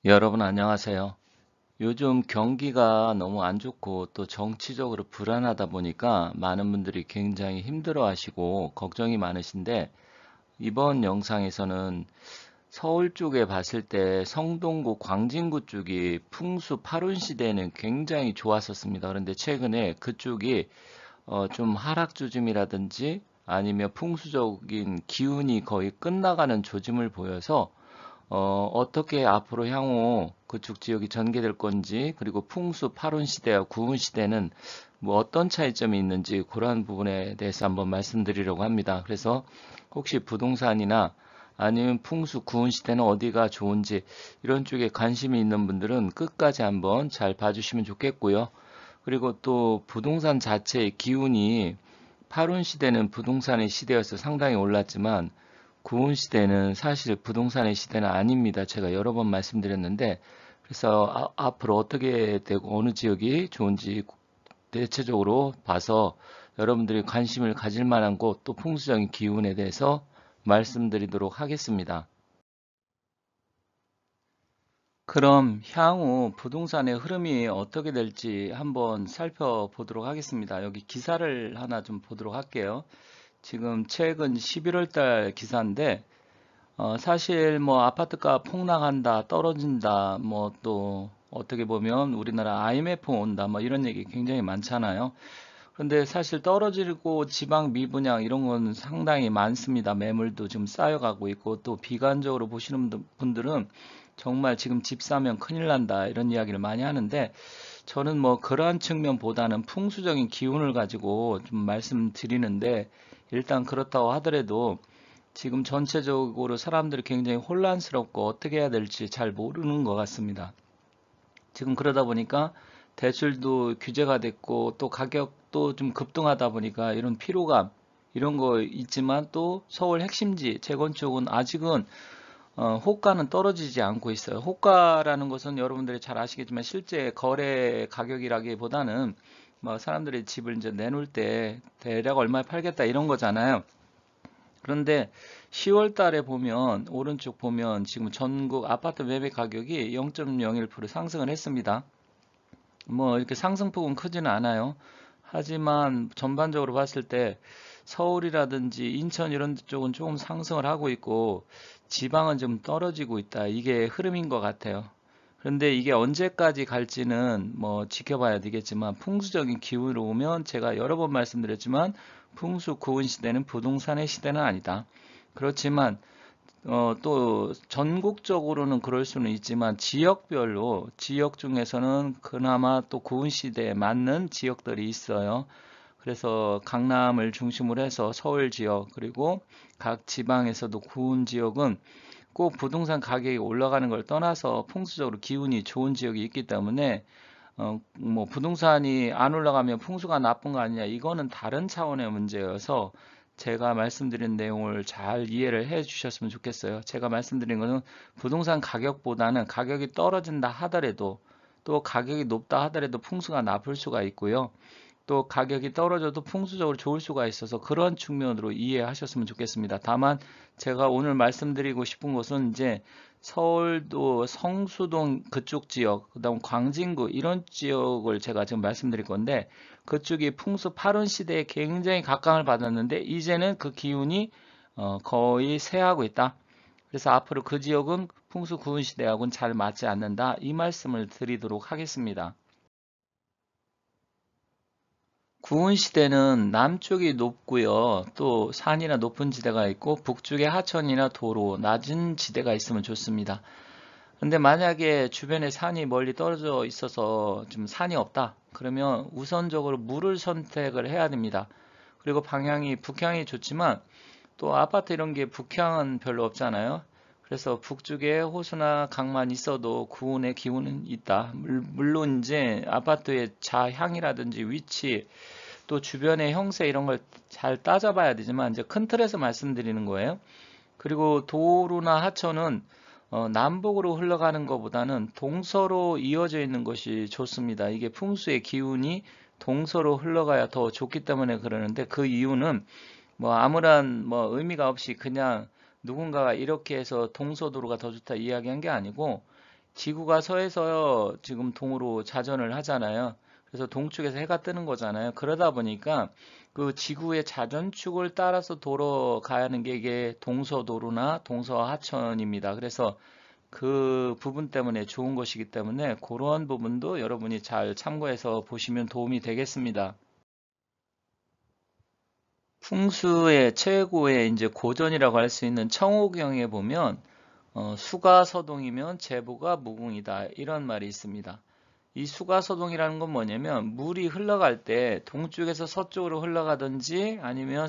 여러분 안녕하세요. 요즘 경기가 너무 안 좋고 또 정치적으로 불안하다 보니까 많은 분들이 굉장히 힘들어 하시고 걱정이 많으신데 이번 영상에서는 서울 쪽에 봤을 때 성동구 광진구 쪽이 풍수 파룬 시대에는 굉장히 좋았었습니다. 그런데 최근에 그쪽이 좀 하락 조짐이라든지 아니면 풍수적인 기운이 거의 끝나가는 조짐을 보여서 어떻게 앞으로 향후 그쪽 지역이 전개될 건지, 그리고 풍수 파룬 시대와 구운 시대는 뭐 어떤 차이점이 있는지 그러한 부분에 대해서 한번 말씀드리려고 합니다. 그래서 혹시 부동산이나 아니면 풍수 구운 시대는 어디가 좋은지 이런 쪽에 관심이 있는 분들은 끝까지 한번 잘 봐주시면 좋겠고요. 그리고 또 부동산 자체의 기운이 파룬 시대는 부동산의 시대여서 상당히 올랐지만 구온 시대는 사실 부동산의 시대는 아닙니다. 제가 여러 번 말씀드렸는데, 그래서 앞으로 어떻게 되고 어느 지역이 좋은지 대체적으로 봐서 여러분들이 관심을 가질 만한 곳 또 풍수적인 기운에 대해서 말씀드리도록 하겠습니다. 그럼 향후 부동산의 흐름이 어떻게 될지 한번 살펴보도록 하겠습니다. 여기 기사를 하나 좀 보도록 할게요. 지금 최근 11월 달 기사인데 사실 뭐 아파트가 폭락한다, 떨어진다, 뭐 또 어떻게 보면 우리나라 IMF 온다, 뭐 이런 얘기 굉장히 많잖아요. 그런데 사실 떨어지고 지방 미분양 이런 건 상당히 많습니다. 매물도 지금 쌓여가고 있고 또 비관적으로 보시는 분들은 정말 지금 집 사면 큰일 난다 이런 이야기를 많이 하는데 저는 뭐 그러한 측면보다는 풍수적인 기운을 가지고 좀 말씀드리는데 일단 그렇다고 하더라도 지금 전체적으로 사람들이 굉장히 혼란스럽고 어떻게 해야 될지 잘 모르는 것 같습니다. 지금 그러다 보니까 대출도 규제가 됐고 또 가격도 좀 급등하다 보니까 이런 피로감 이런 거 있지만 또 서울 핵심지 재건축은 아직은 호가는 떨어지지 않고 있어요. 호가라는 것은 여러분들이 잘 아시겠지만 실제 거래 가격이라기보다는 뭐 사람들이 집을 이제 내놓을 때 대략 얼마에 팔겠다 이런 거잖아요. 그런데 10월 달에 보면 오른쪽 보면 지금 전국 아파트 매매 가격이 0.01% 상승을 했습니다. 뭐 이렇게 상승폭은 크지는 않아요. 하지만 전반적으로 봤을 때 서울이라든지 인천 이런 쪽은 조금 상승을 하고 있고 지방은 좀 떨어지고 있다. 이게 흐름인 것 같아요. 그런데 이게 언제까지 갈지는 뭐 지켜봐야 되겠지만 풍수적인 기후로 오면 제가 여러 번 말씀드렸지만 풍수 고운 시대는 부동산의 시대는 아니다. 그렇지만 또 전국적으로는 그럴 수는 있지만 지역별로 지역 중에서는 그나마 또 고운 시대에 맞는 지역들이 있어요. 그래서 강남을 중심으로 해서 서울 지역 그리고 각 지방에서도 고운 지역은 꼭 부동산 가격이 올라가는 걸 떠나서 풍수적으로 기운이 좋은 지역이 있기 때문에 뭐 부동산이 안 올라가면 풍수가 나쁜 거 아니냐 이거는 다른 차원의 문제여서 제가 말씀드린 내용을 잘 이해를 해 주셨으면 좋겠어요. 제가 말씀드린 것은 부동산 가격보다는 가격이 떨어진다 하더라도 또 가격이 높다 하더라도 풍수가 나쁠 수가 있고요. 또 가격이 떨어져도 풍수적으로 좋을 수가 있어서 그런 측면으로 이해하셨으면 좋겠습니다. 다만 제가 오늘 말씀드리고 싶은 것은 이제 서울도 성수동 그쪽 지역, 그다음 광진구 이런 지역을 제가 지금 말씀드릴 건데 그쪽이 풍수 파룬 시대에 굉장히 각광을 받았는데 이제는 그 기운이 거의 쇠하고 있다. 그래서 앞으로 그 지역은 풍수 구은 시대하고는 잘 맞지 않는다. 이 말씀을 드리도록 하겠습니다. 구은 시대는 남쪽이 높고요. 또 산이나 높은 지대가 있고 북쪽에 하천이나 도로, 낮은 지대가 있으면 좋습니다. 근데 만약에 주변에 산이 멀리 떨어져 있어서 좀 산이 없다. 그러면 우선적으로 물을 선택을 해야 됩니다. 그리고 방향이 북향이 좋지만 또 아파트 이런 게 북향은 별로 없잖아요. 그래서 북쪽에 호수나 강만 있어도 구운의 기운은 있다. 물론 이제 아파트의 자향이라든지 위치 또 주변의 형세 이런 걸 잘 따져봐야 되지만 이제 큰 틀에서 말씀드리는 거예요. 그리고 도로나 하천은 남북으로 흘러가는 것보다는 동서로 이어져 있는 것이 좋습니다. 이게 풍수의 기운이 동서로 흘러가야 더 좋기 때문에 그러는데 그 이유는 뭐 아무런 뭐 의미가 없이 그냥 누군가가 이렇게 해서 동서도로가 더 좋다 이야기한 게 아니고 지구가 서에서 지금 동으로 자전을 하잖아요. 그래서 동쪽에서 해가 뜨는 거잖아요. 그러다 보니까 그 지구의 자전축을 따라서 돌아가야 하는 게 이게 동서도로나 동서하천입니다. 그래서 그 부분 때문에 좋은 것이기 때문에 그런 부분도 여러분이 잘 참고해서 보시면 도움이 되겠습니다. 풍수의 최고의 이제 고전이라고 할 수 있는 청호경에 보면 수가서동이면 제보가 무궁이다 이런 말이 있습니다. 이 수가서동이라는 건 뭐냐면 물이 흘러갈 때 동쪽에서 서쪽으로 흘러가든지 아니면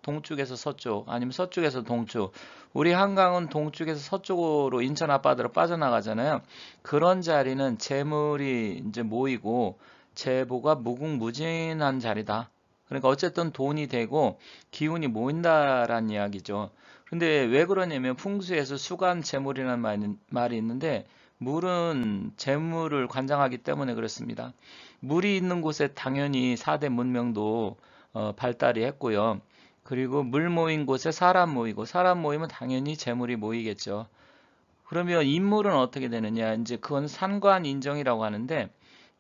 동쪽에서 서쪽, 아니면 서쪽에서 동쪽. 우리 한강은 동쪽에서 서쪽으로 인천 앞바다로 빠져나가잖아요. 그런 자리는 재물이 이제 모이고 제보가 무궁무진한 자리다. 그러니까 어쨌든 돈이 되고 기운이 모인다라는 이야기죠. 근데 왜 그러냐면 풍수에서 수간재물이라는 말이 있는데 물은 재물을 관장하기 때문에 그렇습니다. 물이 있는 곳에 당연히 4대 문명도 발달이 했고요. 그리고 물 모인 곳에 사람 모이고 사람 모이면 당연히 재물이 모이겠죠. 그러면 인물은 어떻게 되느냐? 이제 그건 산관 인정이라고 하는데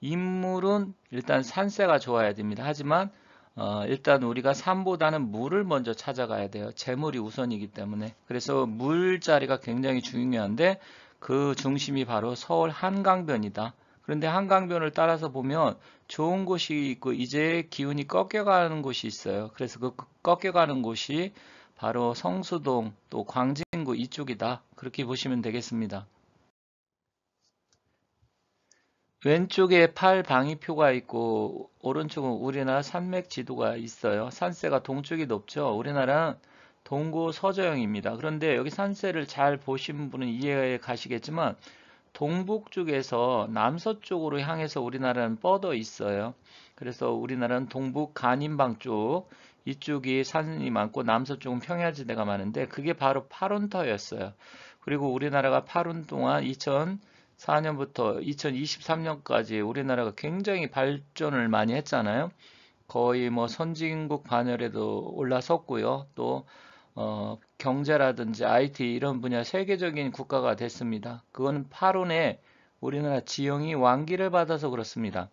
인물은 일단 산세가 좋아야 됩니다. 하지만 일단 우리가 산보다는 물을 먼저 찾아가야 돼요. 재물이 우선이기 때문에. 그래서 물 자리가 굉장히 중요한데 그 중심이 바로 서울 한강변이다. 그런데 한강변을 따라서 보면 좋은 곳이 있고 이제 기운이 꺾여가는 곳이 있어요. 그래서 그 꺾여가는 곳이 바로 성수동 또 광진구 이쪽이다. 그렇게 보시면 되겠습니다. 왼쪽에 팔방위표가 있고 오른쪽은 우리나라 산맥 지도가 있어요. 산세가 동쪽이 높죠. 우리나라는 동고 서저형입니다. 그런데 여기 산세를 잘 보신 분은 이해가 가시겠지만 동북 쪽에서 남서쪽으로 향해서 우리나라는 뻗어 있어요. 그래서 우리나라는 동북 간인방 쪽 이쪽이 산이 많고 남서쪽은 평야지대가 많은데 그게 바로 파룬터였어요. 그리고 우리나라가 8년 동안 2004년부터 2023년까지 우리나라가 굉장히 발전을 많이 했잖아요. 거의 뭐 선진국 반열에도 올라섰고요. 또 경제라든지 IT 이런 분야 세계적인 국가가 됐습니다. 그거는 8원에 우리나라 지형이 완기를 받아서 그렇습니다.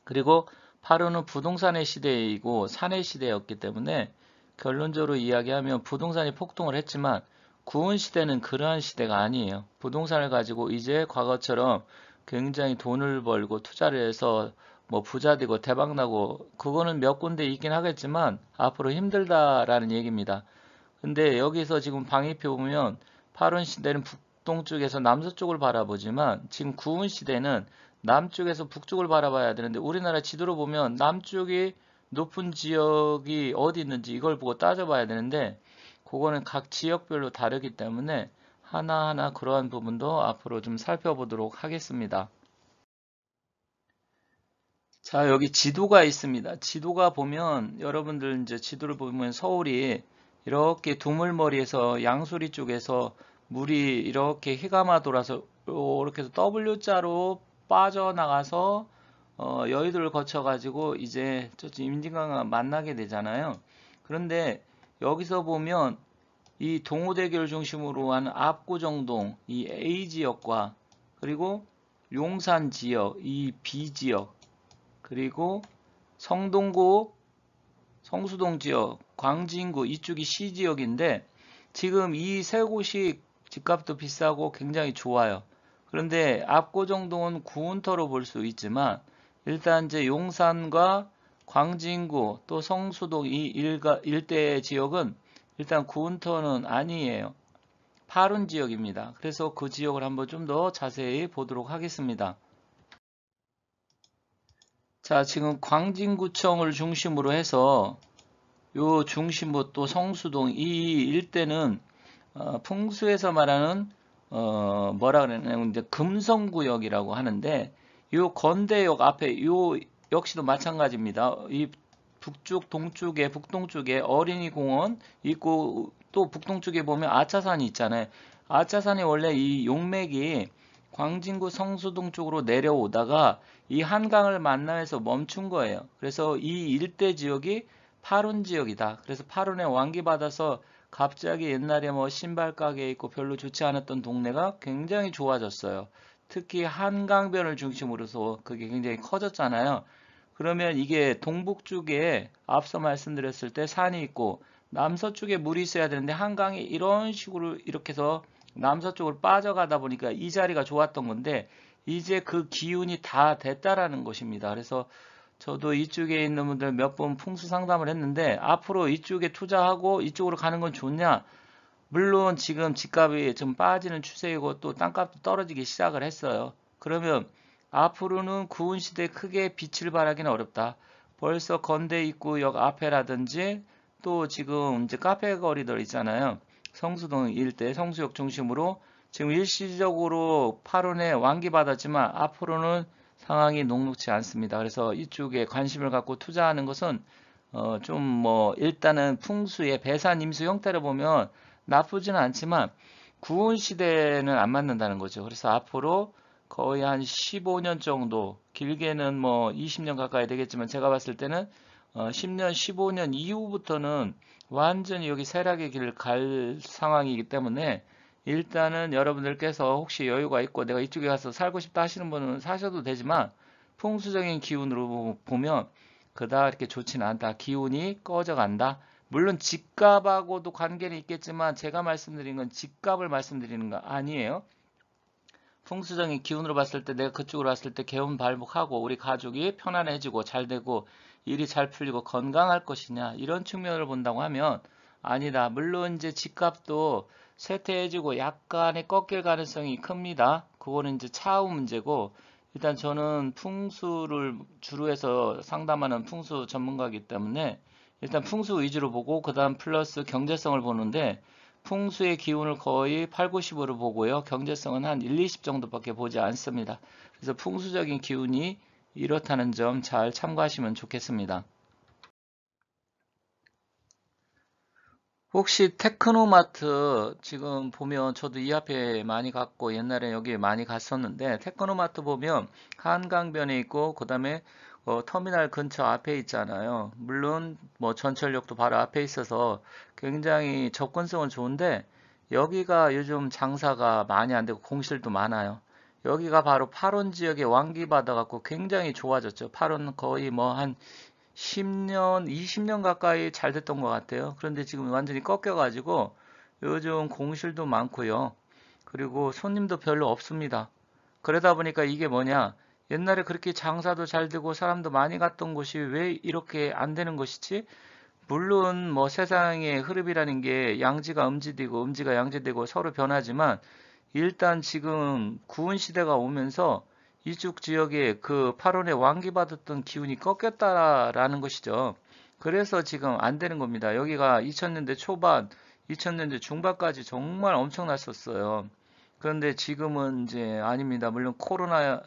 그리고 8원은 부동산의 시대이고 산의 시대였기 때문에 결론적으로 이야기하면 부동산이 폭등을 했지만 구은 시대는 그러한 시대가 아니에요. 부동산을 가지고 이제 과거처럼 굉장히 돈을 벌고 투자를 해서 뭐 부자 되고 대박 나고 그거는 몇 군데 있긴 하겠지만 앞으로 힘들다라는 얘기입니다. 근데 여기서 지금 방위표 보면 8원 시대는 북동쪽에서 남서쪽을 바라보지만 지금 9원 시대는 남쪽에서 북쪽을 바라봐야 되는데 우리나라 지도로 보면 남쪽이 높은 지역이 어디 있는지 이걸 보고 따져봐야 되는데 그거는 각 지역별로 다르기 때문에 하나하나 그러한 부분도 앞으로 좀 살펴보도록 하겠습니다. 자, 여기 지도가 있습니다. 지도가 보면 여러분들 이제 지도를 보면 서울이 이렇게 두물머리에서 양수리 쪽에서 물이 이렇게 휘감아 돌아서 이렇게 해서 W자로 빠져나가서 여의도를 거쳐가지고 이제 저쪽 임진강과 만나게 되잖아요. 그런데 여기서 보면 이 동호대교를 중심으로 한 압구정동 이 A 지역과 그리고 용산 지역 이 B 지역 그리고 성동구 성수동 지역, 광진구 이쪽이 C 지역인데 지금 이 세 곳이 집값도 비싸고 굉장히 좋아요. 그런데 압구정동은 구운터로 볼 수 있지만 일단 이제 용산과 광진구 또 성수동 이 일대 지역은 일단 구운터는 아니에요. 파룬 지역입니다. 그래서 그 지역을 한번 좀 더 자세히 보도록 하겠습니다. 자, 지금 광진구청을 중심으로 해서 요 중심부 또 성수동 이 일대는 풍수에서 말하는 뭐라 그러냐면 이제 금성구역이라고 하는데 요 건대역 앞에 요 역시도 마찬가지입니다. 이 북쪽 동쪽에 북동쪽에 어린이공원 있고 또 북동쪽에 보면 아차산이 있잖아요. 아차산이 원래 이 용맥이 광진구 성수동 쪽으로 내려오다가 이 한강을 만나서 멈춘 거예요. 그래서 이 일대 지역이 파룬 지역이다. 그래서 파룬에 완기받아서 갑자기 옛날에 뭐 신발 가게 있고 별로 좋지 않았던 동네가 굉장히 좋아졌어요. 특히 한강변을 중심으로서 그게 굉장히 커졌잖아요. 그러면 이게 동북쪽에 앞서 말씀드렸을 때 산이 있고 남서쪽에 물이 있어야 되는데 한강이 이런 식으로 이렇게 해서 남서쪽으로 빠져가다 보니까 이 자리가 좋았던 건데 이제 그 기운이 다 됐다라는 것입니다. 그래서 저도 이쪽에 있는 분들 몇 번 풍수 상담을 했는데 앞으로 이쪽에 투자하고 이쪽으로 가는 건 좋냐? 물론 지금 집값이 좀 빠지는 추세이고 또 땅값도 떨어지기 시작을 했어요. 그러면 앞으로는 구은 시대에 크게 빛을 발하기는 어렵다. 벌써 건대 입구역 앞에라든지 또 지금 이제 카페 거리들 있잖아요. 성수동 일대 성수역 중심으로 지금 일시적으로 8원에 완기받았지만 앞으로는 상황이 녹록지 않습니다. 그래서 이쪽에 관심을 갖고 투자하는 것은 좀 뭐 일단은 풍수의 배산 임수 형태를 보면 나쁘지는 않지만 구은 시대는 안 맞는다는 거죠. 그래서 앞으로 거의 한 15년 정도, 길게는 뭐 20년 가까이 되겠지만 제가 봤을 때는 10년, 15년 이후부터는 완전히 여기 세락의 길을 갈 상황이기 때문에 일단은 여러분들께서 혹시 여유가 있고 내가 이쪽에 가서 살고 싶다 하시는 분은 사셔도 되지만 풍수적인 기운으로 보면 그닥 이렇게 좋지는 않다. 기운이 꺼져간다. 물론 집값하고도 관계는 있겠지만 제가 말씀드린 건 집값을 말씀드리는 거 아니에요. 풍수적인 기운으로 봤을 때 내가 그쪽으로 왔을 때 개운 발목하고 우리 가족이 편안해지고 잘 되고 일이 잘 풀리고 건강할 것이냐 이런 측면을 본다고 하면 아니다. 물론 이제 집값도 쇠퇴해지고 약간의 꺾일 가능성이 큽니다. 그거는 이제 차후 문제고 일단 저는 풍수를 주로 해서 상담하는 풍수 전문가이기 때문에 일단 풍수 위주로 보고 그 다음 플러스 경제성을 보는데 풍수의 기운을 거의 8, 90으로 보고요. 경제성은 한 1, 20 정도밖에 보지 않습니다. 그래서 풍수적인 기운이 이렇다는 점 잘 참고하시면 좋겠습니다. 혹시 테크노마트 지금 보면 저도 이 앞에 많이 갔고 옛날에 여기 많이 갔었는데 테크노마트 보면 한강변에 있고 그 다음에 터미널 근처 앞에 있잖아요. 물론 뭐 전철역도 바로 앞에 있어서 굉장히 접근성은 좋은데 여기가 요즘 장사가 많이 안 되고 공실도 많아요. 여기가 바로 8원 지역에 완기 받아갖고 굉장히 좋아졌죠. 8원 거의 뭐한 10년, 20년 가까이 잘 됐던 것 같아요. 그런데 지금 완전히 꺾여가지고 요즘 공실도 많고요. 그리고 손님도 별로 없습니다. 그러다 보니까 이게 뭐냐? 옛날에 그렇게 장사도 잘 되고 사람도 많이 갔던 곳이 왜 이렇게 안 되는 것이지? 물론 뭐 세상의 흐름이라는 게 양지가 음지되고 음지가 양지되고 서로 변하지만 일단 지금 구은 시대가 오면서 이쪽 지역에 그 8월에 완기받았던 기운이 꺾였다라는 것이죠. 그래서 지금 안 되는 겁니다. 여기가 2000년대 초반, 2000년대 중반까지 정말 엄청났었어요. 그런데 지금은 이제 아닙니다. 물론 코로나의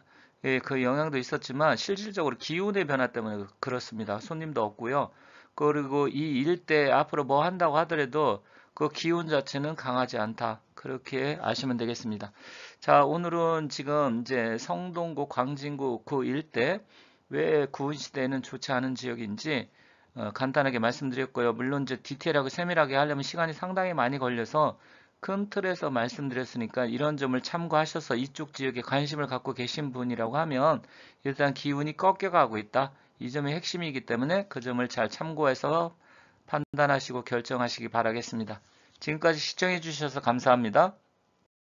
그 영향도 있었지만 실질적으로 기온의 변화 때문에 그렇습니다. 손님도 없고요. 그리고 이 일대 앞으로 뭐 한다고 하더라도 그 기온 자체는 강하지 않다. 그렇게 아시면 되겠습니다. 자, 오늘은 지금 이제 성동구, 광진구 그 일대 왜 구은시대에는 좋지 않은 지역인지 간단하게 말씀드렸고요. 물론 이제 디테일하고 세밀하게 하려면 시간이 상당히 많이 걸려서 큰 틀에서 말씀드렸으니까 이런 점을 참고하셔서 이쪽 지역에 관심을 갖고 계신 분이라고 하면 일단 기운이 꺾여가고 있다. 이 점이 핵심이기 때문에 그 점을 잘 참고해서 판단하시고 결정하시기 바라겠습니다. 지금까지 시청해 주셔서 감사합니다.